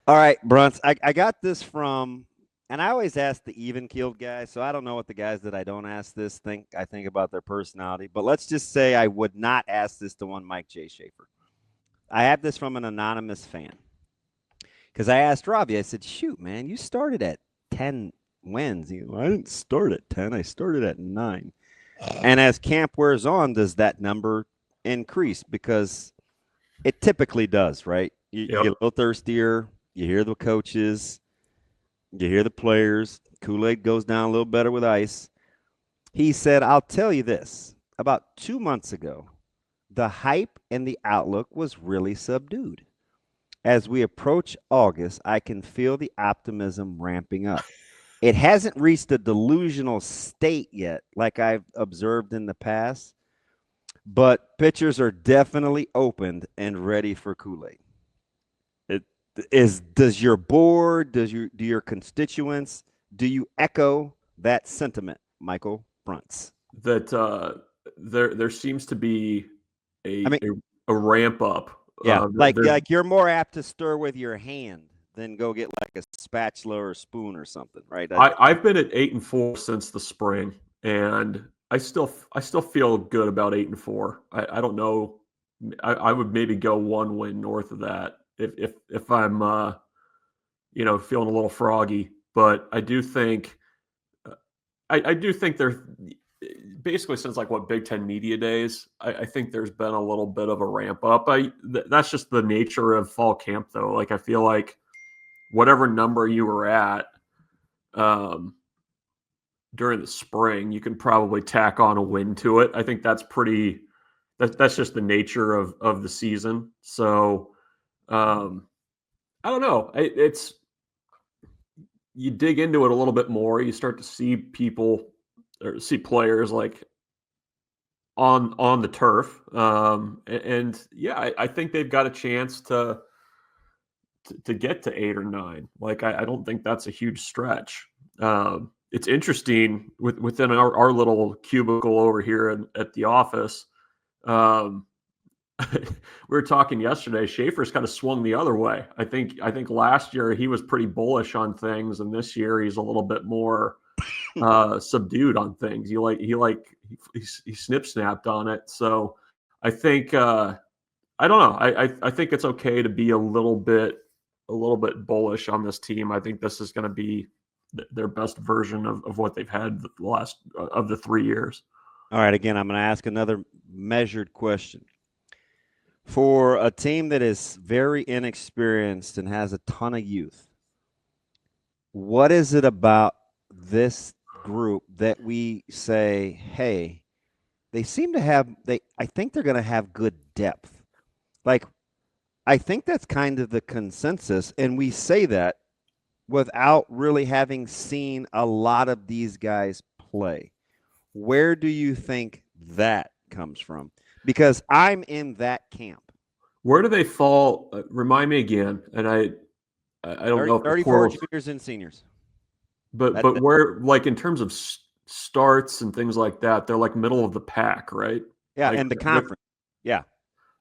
All right, Bruntz. I got this from, and I always ask the even keeled guys, so I don't know what the guys that I don't ask this think. I think about their personality, but let's just say I would not ask this to one Mike J. Schaefer. I have this from an anonymous fan because I asked Ravi. I said, "Shoot, man, you started at 10 wins." He goes, I didn't start at 10. I started at 9. And as camp wears on, does that number increase? Because it typically does, right? You get a little thirstier. You hear the coaches. You hear the players. Kool-Aid goes down a little better with ice. He said, I'll tell you this. About 2 months ago, the hype and the outlook was really subdued. As we approach August, I can feel the optimism ramping up. It hasn't reached a delusional state yet, like I've observed in the past, but pitchers are definitely opened and ready for Kool-Aid. Does your board, do your constituents, do you echo that sentiment, Michael Bruntz? That there seems to be a I mean, a ramp up. Yeah, like you're more apt to stir with your hand than go get like a spatula or a spoon or something, right? I've been at 8-4 since the spring, and I still feel good about 8-4. I don't know. I would maybe go one win north of that if I'm feeling a little froggy. But I do think they're basically since like Big Ten media days. I think there's been a little bit of a ramp up. That's just the nature of fall camp, though. Like I feel like whatever number you were at during the spring, you can probably tack on a win to it. I think that's that's just the nature of the season. So I don't know. It's you dig into it a little bit more, you start to see people or see players like on the turf. And yeah, I think they've got a chance to get to 8 or 9. Like I don't think that's a huge stretch. It's interesting within our little cubicle over here at the office. We were talking yesterday. Schaefer's kind of swung the other way. I think last year he was pretty bullish on things, and this year he's a little bit more subdued on things. He snip snapped on it. So I think I don't know. I think it's okay to be a little bit bullish on this team. I think this is going to be their best version of what they've had the last of the 3 years. All right. Again, I'm going to ask another measured question. For a team that is very inexperienced and has a ton of youth, what is it about this group that we say, hey, they seem to have I think they're going to have good depth. Like, I think that's kind of the consensus, and we say that without really having seen a lot of these guys play. Where do you think that comes from? Because I'm in that camp. Where do they fall? Remind me again. And I don't know if 34 juniors and seniors. But where, like in terms of starts and things like that, they're like middle of the pack, right? Yeah, like, and the conference. Yeah.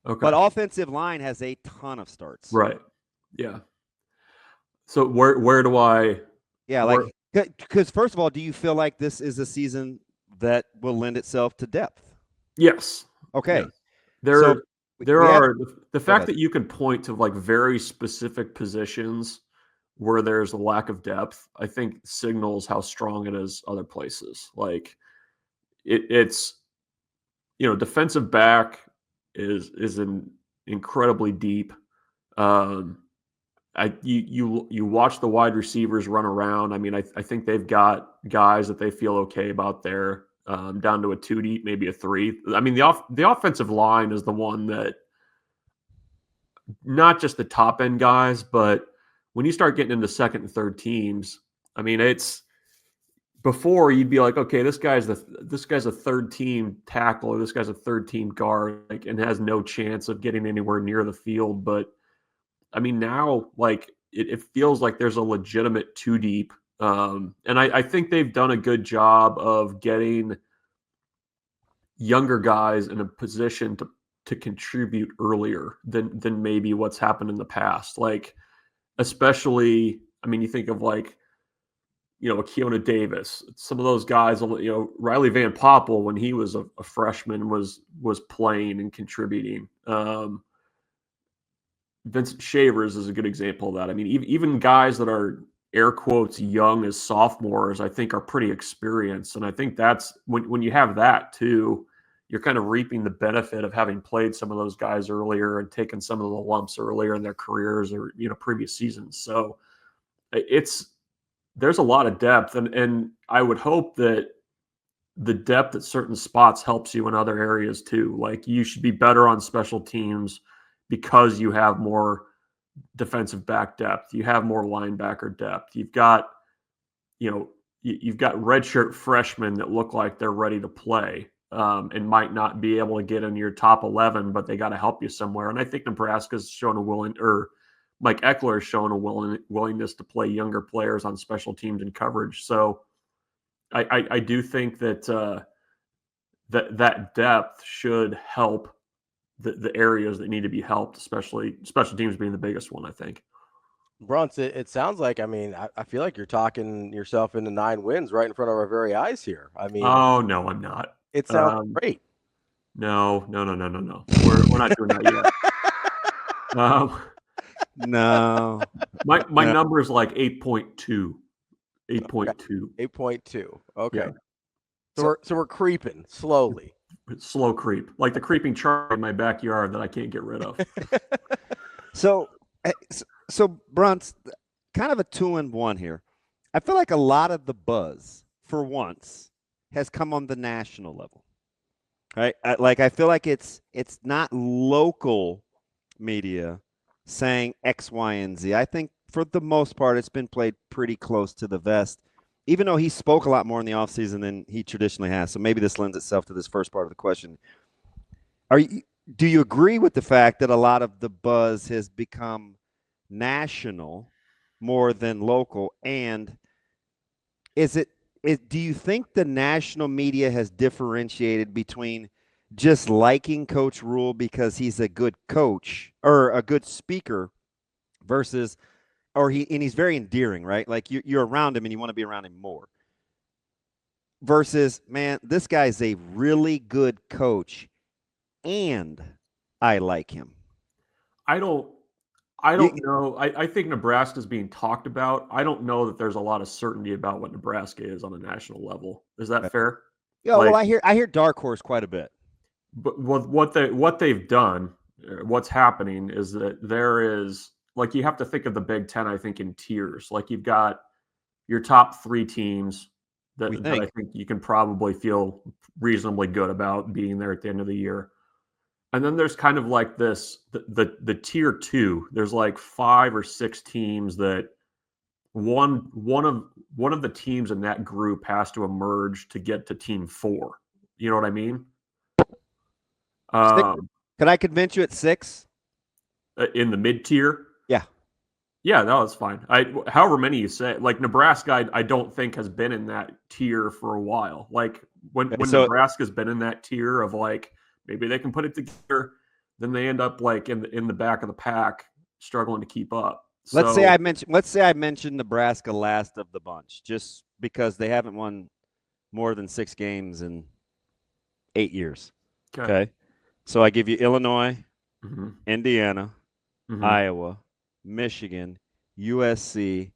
Okay. But offensive line has a ton of starts. Right. Yeah. So where do I? Yeah, like because first of all, do you feel like this is a season that will lend itself to depth? Yes. Okay. Yes. The fact that you can point to like very specific positions where there's a lack of depth, I think signals how strong it is other places. Like it's defensive back is an incredibly deep. You watch the wide receivers run around. I mean, I think they've got guys that they feel okay about there, down to a 2 deep, maybe a 3. I mean, the offensive line is the one that not just the top end guys, but when you start getting into second and third teams, I mean, it's before you'd be like, okay, this guy's a third team tackle, or this guy's a third team guard, like, and has no chance of getting anywhere near the field. But I mean, now like it feels like there's a legitimate 2 deep, and I think they've done a good job of getting younger guys in a position to contribute earlier than maybe what's happened in the past. Like especially, I mean, you think of like, a Keona Davis, some of those guys, Riley Van Poppel, when he was a freshman, was playing and contributing. Vincent Shavers is a good example of that. I mean, even guys that are air quotes young as sophomores, I think are pretty experienced. And I think that's when you have that too, you're kind of reaping the benefit of having played some of those guys earlier and taken some of the lumps earlier in their careers or, previous seasons. So there's a lot of depth, and I would hope that the depth at certain spots helps you in other areas too. Like you should be better on special teams because you have more defensive back depth. You have more linebacker depth. You've got redshirt freshmen that look like they're ready to play and might not be able to get in your top 11, but they got to help you somewhere. And I think Nebraska's shown Mike Eckler has shown a willingness to play younger players on special teams and coverage. So I do think that that depth should help the areas that need to be helped, especially special teams being the biggest one, I think. Bruntz, it sounds like, I feel like you're talking yourself into 9 wins right in front of our very eyes here. Oh, no, I'm not. It sounds great. No. We're not doing that yet. No. My number is like 8.2. 8.2. 8.2. Okay. Yeah. So we're creeping slowly. Slow creep, like the creeping Charlie in my backyard that I can't get rid of. So Bruntz, kind of a 2-in-1 here. I feel like a lot of the buzz, for once, has come on the national level, right? I feel like it's not local media saying X, Y, and Z. I think for the most part, it's been played pretty close to the vest, even though he spoke a lot more in the offseason than he traditionally has. So maybe this lends itself to this first part of the question. Do you agree with the fact that a lot of the buzz has become national more than local? And do you think the national media has differentiated between just liking Coach Rhule because he's a good coach or a good speaker versus he's very endearing, right? Like you're around him and you want to be around him more. Versus, man, this guy's a really good coach and I like him. I don't know. I think Nebraska's being talked about. I don't know that there's a lot of certainty about what Nebraska is on a national level. Is that fair? Yeah, well, I hear dark horse quite a bit. But what they've done, what's happening is that there is, like, you have to think of the Big Ten, I think, in tiers. Like, you've got your top 3 teams that I think you can probably feel reasonably good about being there at the end of the year. And then there's kind of like this, the tier 2. There's like 5 or 6 teams that one of the teams in that group has to emerge to get to team 4. You know what I mean? Could I convince you at 6? In the mid tier? Yeah. Yeah, no, that's fine. However many you say, like Nebraska, I don't think has been in that tier for a while. Like when Nebraska's been in that tier of like, maybe they can put it together, then they end up like in the back of the pack, struggling to keep up. Let's say I mentioned Nebraska last of the bunch, just because they haven't won more than 6 games in 8 years. Okay. So I give you Illinois, Indiana, Iowa, Michigan, USC,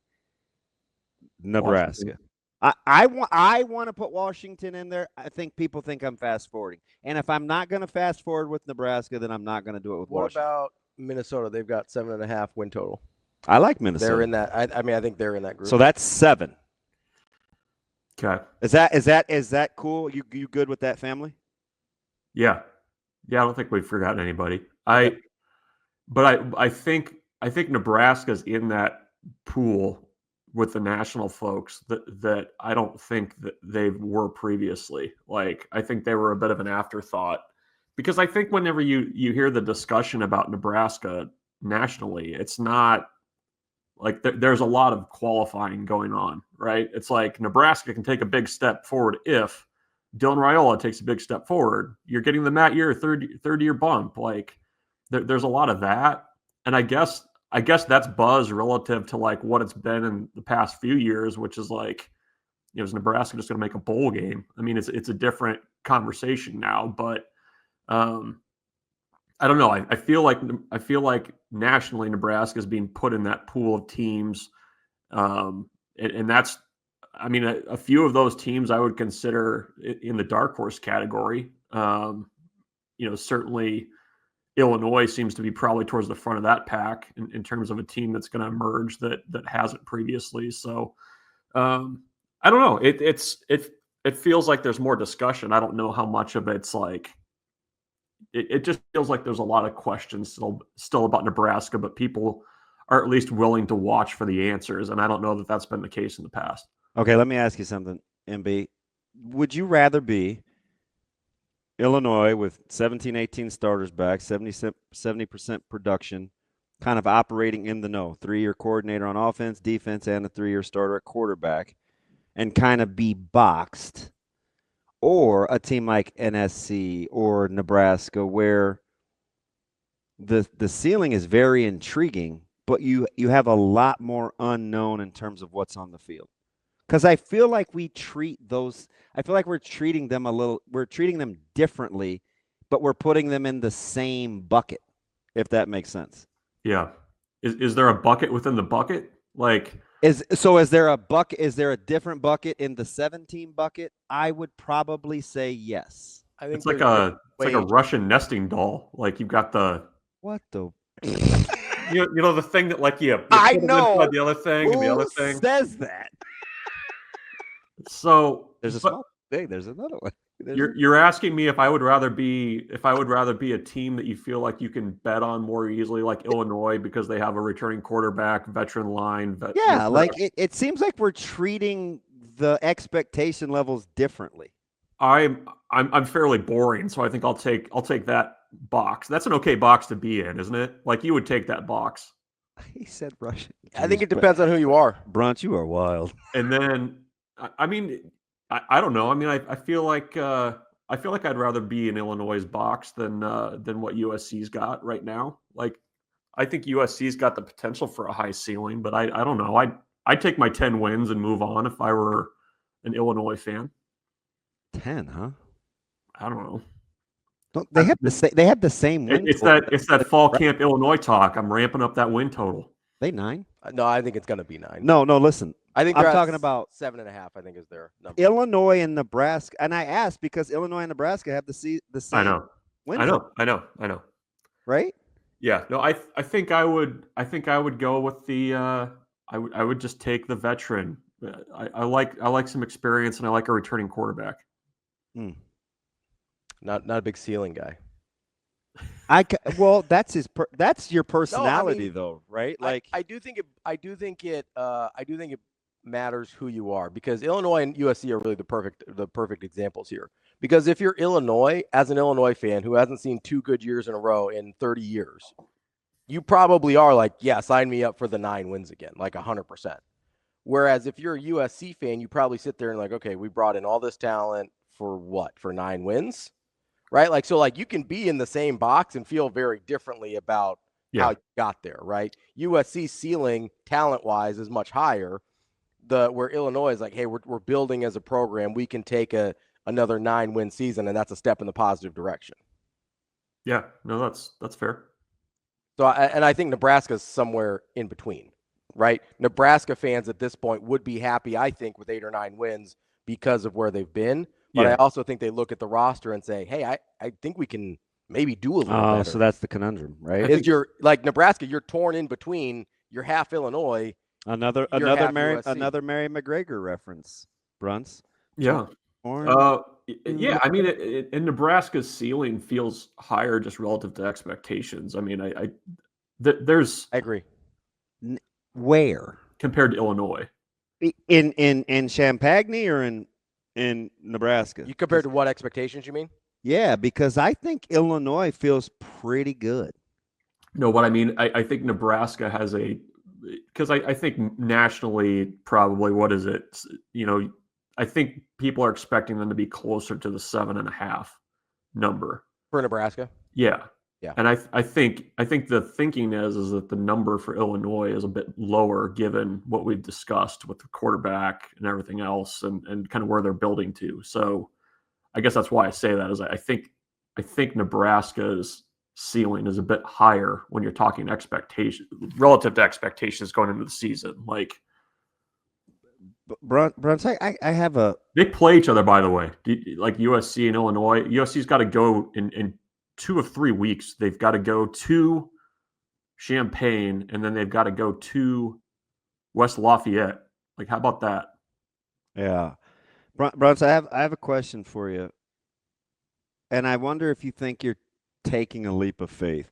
Nebraska. I want to put Washington in there. I think people think I'm fast forwarding. And if I'm not going to fast forward with Nebraska, then I'm not going to do it with Washington. What about Minnesota? They've got 7.5 win total. I like Minnesota. They're in that. I think they're in that group. So that's 7. Okay. Is that cool? You good with that family? Yeah. I don't think we've forgotten anybody. I think Nebraska's in that pool with the national folks that I don't think that they were previously. Like, I think they were a bit of an afterthought, because I think whenever you hear the discussion about Nebraska nationally, it's not like there's a lot of qualifying going on, right? It's like Nebraska can take a big step forward if Dylan Raiola takes a big step forward. You're getting the Matt Year third year bump. Like there's a lot of that. And I guess I guess that's buzz relative to like what it's been in the past few years, which is like, is Nebraska just going to make a bowl game? I mean, it's a different conversation now, but I don't know. I feel like nationally Nebraska is being put in that pool of teams, and that's, I mean, a few of those teams I would consider in the dark horse category. Certainly Illinois seems to be probably towards the front of that pack in terms of a team that's going to emerge that hasn't previously. So I don't know. It feels like there's more discussion. I don't know how much of it's like. It just feels like there's a lot of questions still about Nebraska, but people are at least willing to watch for the answers. And I don't know that that's been the case in the past. Okay, let me ask you something, MB. Would you rather be Illinois with 17, 18 starters back, 70% production, kind of operating in the know, 3-year coordinator on offense, defense, and a 3-year starter at quarterback, and kind of be boxed, or a team like NSC or Nebraska where the ceiling is very intriguing, but you have a lot more unknown in terms of what's on the field? Because I feel like we're treating them differently, but we're putting them in the same bucket, if that makes sense. Yeah. Is there a bucket within the bucket? Like, is there a bucket? Is there a different bucket in the 17 bucket? I would probably say yes. I think it's like a Russian nesting doll. Like you've got the the thing that like you I put know inside the other thing and the other thing says that. So there's a small thing. There's another one. You're asking me if I would rather be a team that you feel like you can bet on more easily, like Illinois, because they have a returning quarterback, veteran line. It seems like we're treating the expectation levels differently. I'm fairly boring, so I think I'll take that box. That's an okay box to be in, isn't it? Like you would take that box. He said Russian. I think it depends on who you are. Bruntz, you are wild. And then, I mean, I don't know. I mean, I feel like I'd rather be in Illinois' box than what USC's got right now. Like, I think USC's got the potential for a high ceiling, but I don't know. I'd take my 10 wins and move on if I were an Illinois fan. 10, huh? I don't know. They have the same win. It's that fall camp Illinois talk. I'm ramping up that win total. They 9? No, I think it's going to be 9. No. Listen, I think I'm talking about 7.5. I think is their number. Illinois and Nebraska, and I asked because Illinois and Nebraska have the same. I know. I know. Right? Yeah. No. I think I would go with the. I would just take the veteran. I like some experience and I like a returning quarterback. Not a big ceiling guy. That's your personality though, right? Like I do think it matters who you are, because Illinois and USC are really the perfect examples here. Because if you're Illinois, as an Illinois fan who hasn't seen 2 good years in a row in 30 years, you probably are like, yeah, sign me up for the 9 wins again, like 100%. Whereas if you're a USC fan, you probably sit there and like, okay, we brought in all this talent for what? For 9 wins? Right? Like, so like you can be in the same box and feel very differently about how you got there, right? USC's ceiling talent-wise is much higher. Where Illinois is like, hey, we're building as a program. We can take another 9-win season, and that's a step in the positive direction. Yeah, no, that's fair. So, I think Nebraska's somewhere in between, right? Nebraska fans at this point would be happy, I think, with 8 or 9 wins because of where they've been. But I also think they look at the roster and say, hey, I think we can maybe do a little better. So that's the conundrum, right? Is you're like Nebraska, you're torn in between. You're half Illinois. Another Mary McGregor reference, Bruntz. Yeah. Yeah. I mean, in Nebraska's ceiling feels higher just relative to expectations. I mean, I agree. Where compared to Illinois? In Champaign or in Nebraska? You compared to what expectations, you mean? Yeah, because I think Illinois feels pretty good. No, what I mean, I think Nebraska has because I think nationally, probably, what is it? I think people are expecting them to be closer to the 7.5 number. For Nebraska? Yeah. Yeah. And I think the thinking is that the number for Illinois is a bit lower given what we've discussed with the quarterback and everything else and kind of where they're building to. So I guess that's why I say that is I think Nebraska's ceiling is a bit higher when you're talking expectation relative to expectations going into the season. Like Bruntz, I have a. they play each other, by the way. Like USC and Illinois. USC's got to go in 2 of 3 weeks. They've got to go to Champaign, and then they've got to go to West Lafayette. Like, how about that? Yeah. Bruntz, I have a question for you. And I wonder if you think you're taking a leap of faith.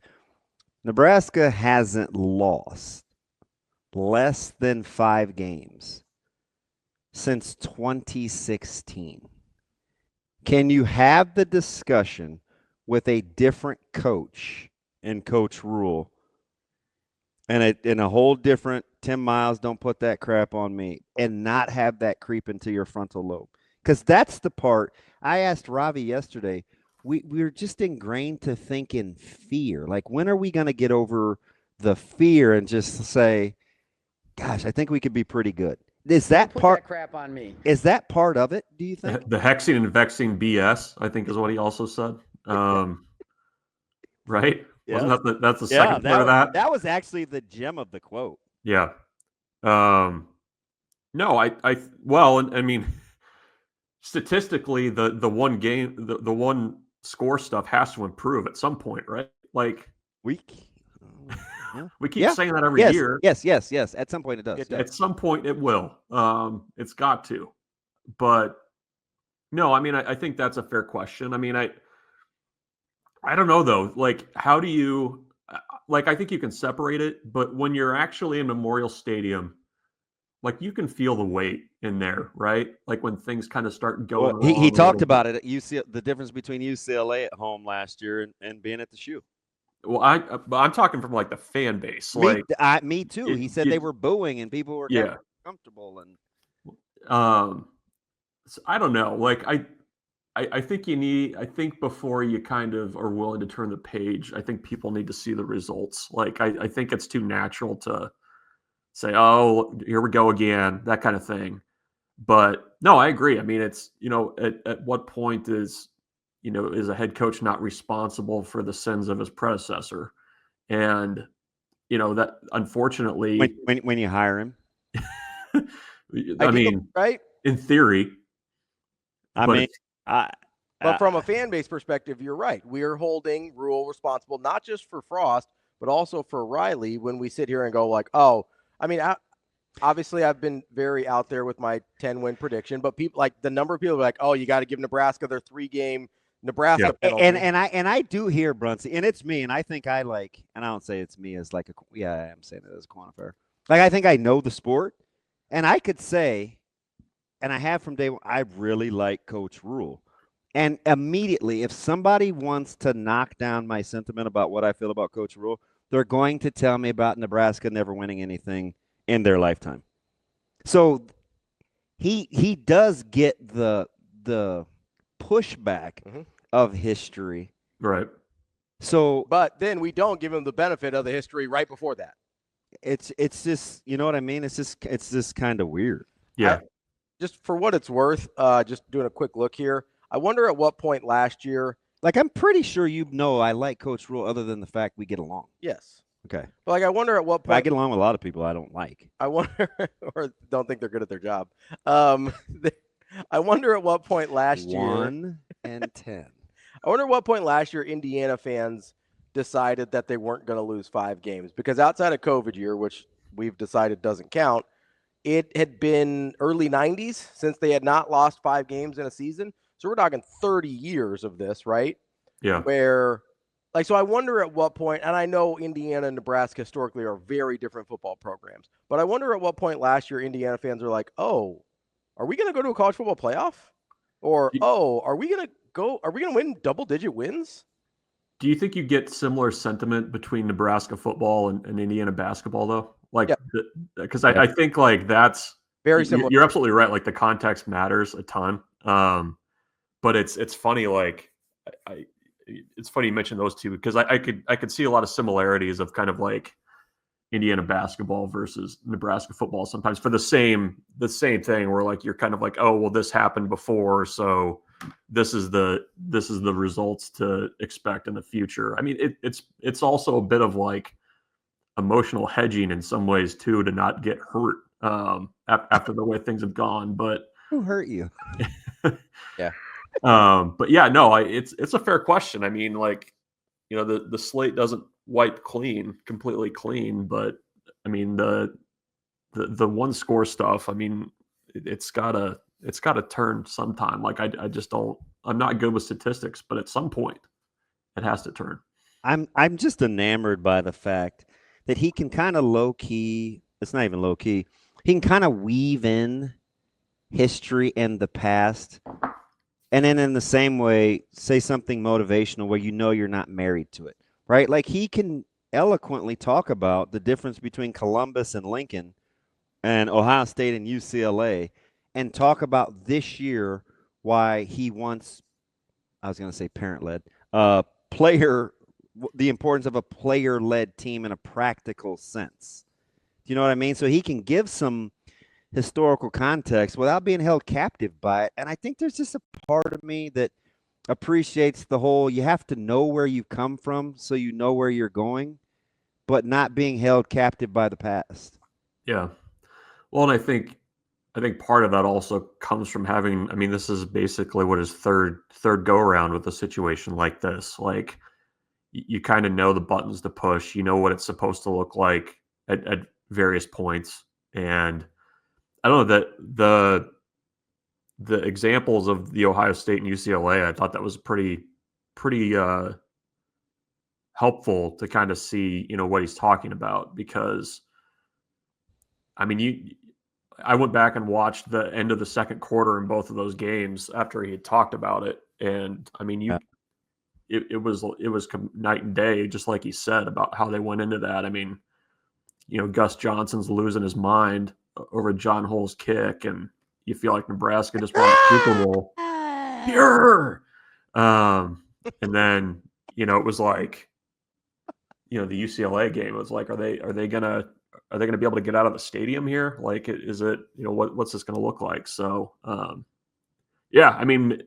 Nebraska hasn't lost less than 5 games since 2016. Can you have the discussion with a different coach in Coach Rhule and in a whole different Tim Miles, don't put that crap on me, and not have that creep into your frontal lobe? Because that's the part. I asked Ravi yesterday, we're just ingrained to think in fear. Like, when are we going to get over the fear and just say, gosh, I think we could be pretty good? Is that part? That crap on me. Is that part of it, do you think? The hexing and vexing BS, I think, is what he also said. Right? Yes. Wasn't that's the second part of that? That was actually the gem of the quote. Yeah. No, well, I mean, statistically, the one game, the one score stuff has to improve at some point, right? Like we keep saying that every year. Yes. At some point it does. At some point it will. It's got to. But no, I mean, I think that's a fair question. I mean, I don't know though. Like, how do you? Like, I think you can separate it, but when you're actually in Memorial Stadium, like, you can feel the weight in there, right? Like, when things kind of start going. Well, he talked about it at UCLA, the difference between UCLA at home last year and being at the shoe. Well, I'm talking from like the fan base. Like, me too. He said they were booing and people were kind of comfortable and. So I don't know. Like, I think I think before you kind of are willing to turn the page, I think people need to see the results. Like, I think it's too natural to say, oh, here we go again, that kind of thing. But no, I agree. I mean, it's, at what point is a head coach not responsible for the sins of his predecessor? And, that unfortunately, when you hire him, I mean, right? In theory, but from a fan base perspective, you're right. We are holding Rhule responsible, not just for Frost, but also for Riley when we sit here and go like, oh, I mean, obviously I've been very out there with my 10-win prediction, but people, like, the number of people are like, oh, you got to give Nebraska their 3-game Nebraska penalty. And I do hear Bruntz, and it's me, and I think and I don't say it's me as like I am saying it as a quantifier. Like, I think I know the sport, and I could say, and I have from day one, I really like Coach Rhule. And immediately, if somebody wants to knock down my sentiment about what I feel about Coach Rhule, they're going to tell me about Nebraska never winning anything in their lifetime. So he does get the pushback of history. Right. So, but then we don't give him the benefit of the history right before that. It's just, you know what I mean? It's just kind of weird. Yeah. Just for what it's worth, just doing a quick look here. I wonder at what point last year. Like, I'm pretty sure I like Coach Rhule other than the fact we get along. Yes. Okay. But, like, I wonder at what point. I get along with a lot of people I don't like. I wonder, or don't think they're good at their job. I wonder at what point last year. 1 and 10. I wonder at what point last year Indiana fans decided that they weren't going to lose 5 games. Because outside of COVID year, which we've decided doesn't count, it had been early 90s since they had not lost 5 games in a season. So we're talking 30 years of this, right? Yeah. Where, like, so I wonder at what point, and I know Indiana and Nebraska historically are very different football programs, but I wonder at what point last year Indiana fans are like, oh, are we going to go to a college football playoff? Or, are we going to win double-digit wins? Do you think you get similar sentiment between Nebraska football and Indiana basketball, though? Like, because I think, like, that's very similar. You're absolutely right. Like, the context matters a ton. But it's funny, like, it's funny you mentioned those two because I could see a lot of similarities of kind of like Indiana basketball versus Nebraska football sometimes for the same thing where like you're kind of like, oh well, this happened before, so this is the results to expect in the future. I mean, it's also a bit of like emotional hedging in some ways too, to not get hurt after the way things have gone. But who hurt you? Yeah. But yeah, no, it's a fair question. I mean, like, you know, the slate doesn't wipe completely clean, but I mean the one score stuff, I mean, it's gotta turn sometime. Like I just don't, I'm not good with statistics, but at some point it has to turn. I'm just enamored by the fact that he can kind of low key, it's not even low key, he can kind of weave in history and the past. And then in the same way, say something motivational where you know you're not married to it, right? Like he can eloquently talk about the difference between Columbus and Lincoln and Ohio State and UCLA and talk about this year why he wants, I was going to say parent-led, the importance of a player-led team in a practical sense. Do you know what I mean? So he can give some historical context without being held captive by it. And I think there's just a part of me that appreciates the whole, you have to know where you come from so you know where you're going, but not being held captive by the past. Yeah. Well, and I think part of that also comes from having, I mean, this is basically what his third go around with a situation like this. Like you kind of know the buttons to push, you know what it's supposed to look like at various points. And I don't know that the examples of the Ohio State and UCLA, I thought that was pretty helpful to kind of see, you know, what he's talking about, because I mean, I went back and watched the end of the second quarter in both of those games after he had talked about it. And I mean, it was night and day, just like he said about how they went into that. I mean, you know, Gus Johnson's losing his mind over John Hull's kick, and you feel like Nebraska just won the Super Bowl. Pure. And then, you know, it was like, you know, the UCLA game, it was like, are they gonna be able to get out of the stadium here? Like, is it, you know, what's this gonna look like? So yeah, I mean,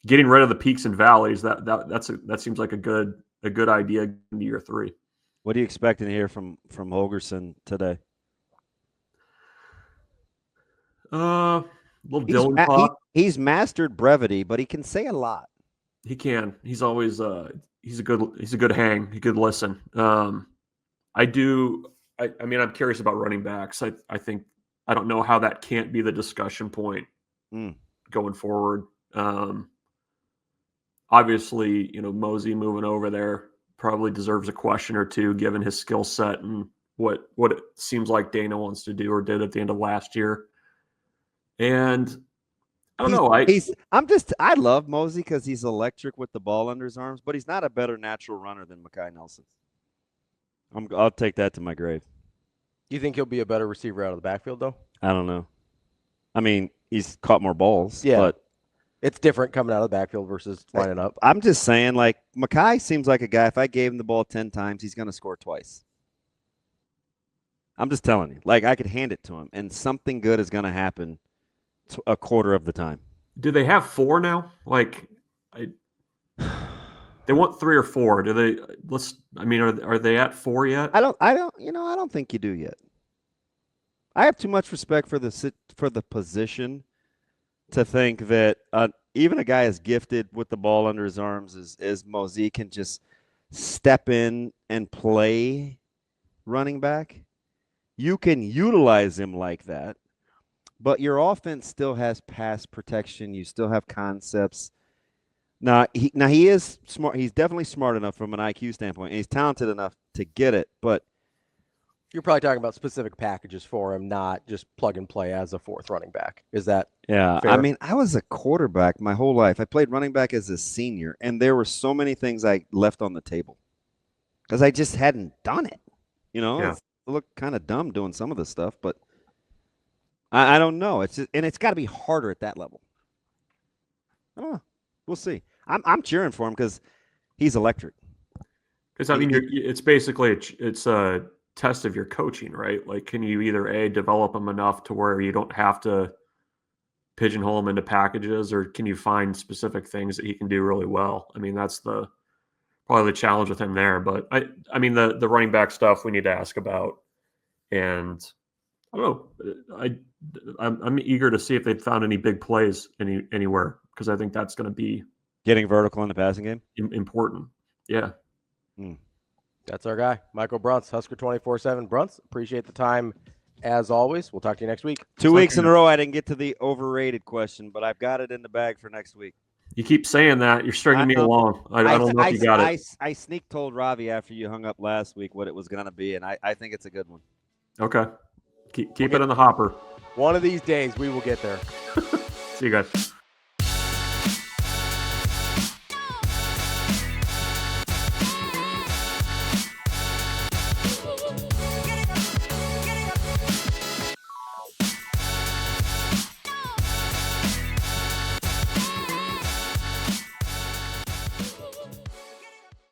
getting rid of the peaks and valleys, that seems like a good idea into year 3. What are you expecting to hear from Holgorsen today? Little Dylan talk. He's mastered brevity, but he can say a lot. He can. He's always he's a good hang. He could listen. I mean, I'm curious about running backs. I think, I don't know how that can't be the discussion point going forward. Obviously, you know, Mosey moving over there probably deserves a question or two, given his skill set and what it seems like Dana wants to do or did at the end of last year. And I don't know. I love Mosey because he's electric with the ball under his arms, but he's not a better natural runner than Mekhi Nelson. I'll take that to my grave. You think he'll be a better receiver out of the backfield, though? I don't know. I mean, he's caught more balls. Yeah, but it's different coming out of the backfield versus lining up. I'm just saying, like, Mekhi seems like a guy, if I gave him the ball 10 times, he's going to score twice. I'm just telling you. Like, I could hand it to him, and something good is going to happen a quarter of the time. Do they have 4 now? Like, they want 3 or 4. Do they? Are they at 4 yet? I don't think you do yet. I have too much respect for the position to think that even a guy as gifted with the ball under his arms as Mosey can just step in and play running back. You can utilize him like that, but your offense still has pass protection. You still have concepts. Now he is smart. He's definitely smart enough from an IQ standpoint, and he's talented enough to get it. But you're probably talking about specific packages for him, not just plug and play as a 4th running back. Is that fair? I mean, I was a quarterback my whole life. I played running back as a senior, and there were so many things I left on the table because I just hadn't done it. You know, yeah. I look kind of dumb doing some of this stuff, but I don't know. It's got to be harder at that level. I don't know. We'll see. I'm cheering for him because He's electric. Because I mean, it's basically it's a test of your coaching, right? Like, can you either develop him enough to where you don't have to pigeonhole him into packages, or can you find specific things that he can do really well? I mean, that's probably the challenge with him there. But I mean, the running back stuff we need to ask about, and I don't know. I'm eager to see if they've found any big plays anywhere, because I think that's going to be getting vertical in the passing game. Important. Yeah. That's our guy, Michael Bruntz, Husker247. Bruntz, appreciate the time as always. We'll talk to you next week. 2 weeks in a row, I didn't get to the overrated question, but I've got it in the bag for next week. You keep saying that. You're stringing me along. I don't know if you got it. I sneak told Ravi after you hung up last week what it was going to be, and I think it's a good one. Okay. Keep it in the hopper. One of these days, we will get there. See you guys.